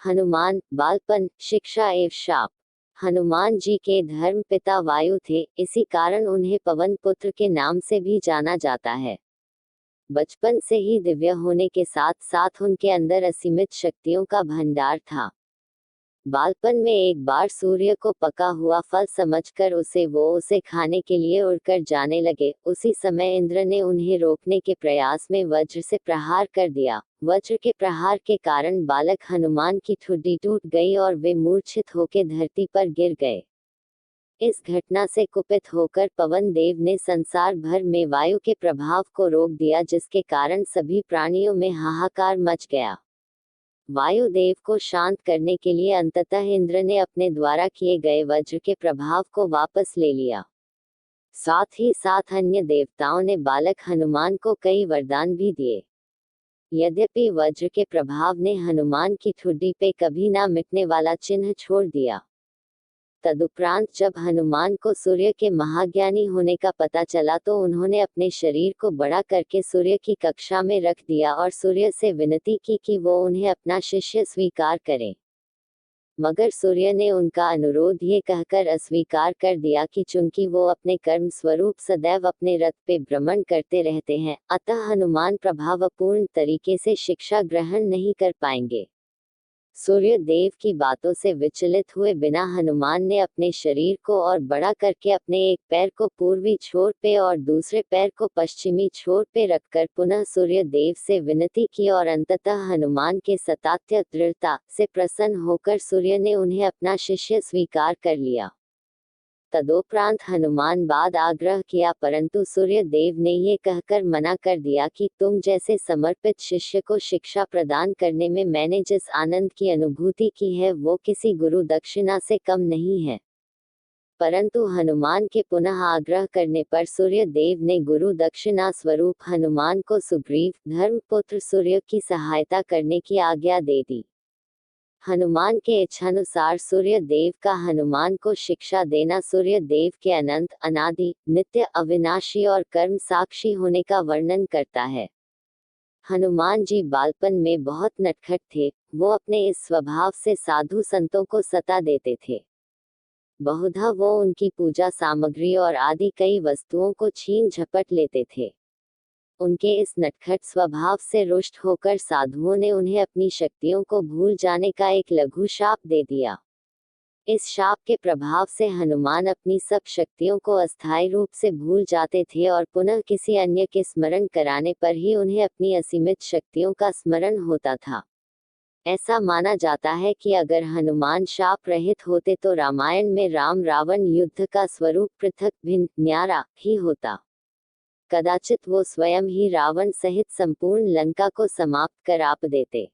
हनुमान, बालपन, शिक्षा एवं शाप। हनुमान जी के धर्म पिता वायु थे, इसी कारण उन्हें पवन पुत्र के नाम से भी जाना जाता है। बचपन से ही दिव्य होने के साथ साथ उनके अंदर असीमित शक्तियों का भंडार था। बालपन में एक बार सूर्य को पका हुआ फल समझकर उसे खाने के लिए उड़कर जाने लगे। उसी समय इंद्र ने उन्हें रोकने के प्रयास में वज्र से प्रहार कर दिया। वज्र के प्रहार के कारण बालक हनुमान की ठुड्डी टूट गई और वे मूर्छित होकर धरती पर गिर गए। इस घटना से कुपित होकर पवन देव ने संसार भर में वायु के प्रभाव को रोक दिया, जिसके कारण सभी प्राणियों में हाहाकार मच गया। वायुदेव को शांत करने के लिए अंततः इंद्र ने अपने द्वारा किए गए वज्र के प्रभाव को वापस ले लिया। साथ ही साथ अन्य देवताओं ने बालक हनुमान को कई वरदान भी दिए। यद्यपि वज्र के प्रभाव ने हनुमान की ठुड्डी पे कभी ना मिटने वाला चिन्ह छोड़ दिया। तदुपरांत जब हनुमान को सूर्य के महाज्ञानी होने का पता चला तो उन्होंने अपने शरीर को बड़ा करके सूर्य की कक्षा में रख दिया और सूर्य से विनती की कि वो उन्हें अपना शिष्य स्वीकार करें। मगर सूर्य ने उनका अनुरोध ये कहकर अस्वीकार कर दिया कि चूंकि वो अपने कर्म स्वरूप सदैव अपने रथ पे भ्रमण करते रहते हैं, अतः हनुमान प्रभावपूर्ण तरीके से शिक्षा ग्रहण नहीं कर पाएंगे। सूर्य देव की बातों से विचलित हुए बिना हनुमान ने अपने शरीर को और बड़ा करके अपने एक पैर को पूर्वी छोर पे और दूसरे पैर को पश्चिमी छोर पे रखकर पुनः सूर्य देव से विनती की और अंततः हनुमान के सतात्य दृढ़ता से प्रसन्न होकर सूर्य ने उन्हें अपना शिष्य स्वीकार कर लिया। तदोपरांत हनुमान बाद आग्रह किया, परंतु सूर्य देव ने ये कहकर मना कर दिया कि तुम जैसे समर्पित शिष्य को शिक्षा प्रदान करने में मैंने जिस आनंद की अनुभूति की है वो किसी गुरु दक्षिणा से कम नहीं है। परंतु हनुमान के पुनः आग्रह करने पर सूर्य देव ने गुरु दक्षिणा स्वरूप हनुमान को सुग्रीव, धर्मपुत्र सूर्य की सहायता करने की आज्ञा दे दी। हनुमान के इच्छानुसार सूर्य देव का हनुमान को शिक्षा देना सूर्य देव के अनंत, अनादि, नित्य, अविनाशी और कर्म साक्षी होने का वर्णन करता है। हनुमान जी बालपन में बहुत नटखट थे। वो अपने इस स्वभाव से साधु संतों को सता देते थे। बहुधा वो उनकी पूजा सामग्री और आदि कई वस्तुओं को छीन झपट लेते थे। उनके इस नटखट स्वभाव से रुष्ट होकर साधुओं ने उन्हें अपनी शक्तियों को भूल जाने का एक लघु शाप दे दिया। इस शाप के प्रभाव से हनुमान अपनी सब शक्तियों को अस्थायी रूप से भूल जाते थे और पुनः किसी अन्य के स्मरण कराने पर ही उन्हें अपनी असीमित शक्तियों का स्मरण होता था। ऐसा माना जाता है कि अगर हनुमान शाप रहित होते तो रामायण में राम रावण युद्ध का स्वरूप पृथक, भिन्न, न्यारा ही होता। कदाचित वो स्वयं ही रावण सहित संपूर्ण लंका को समाप्त कर आप देते।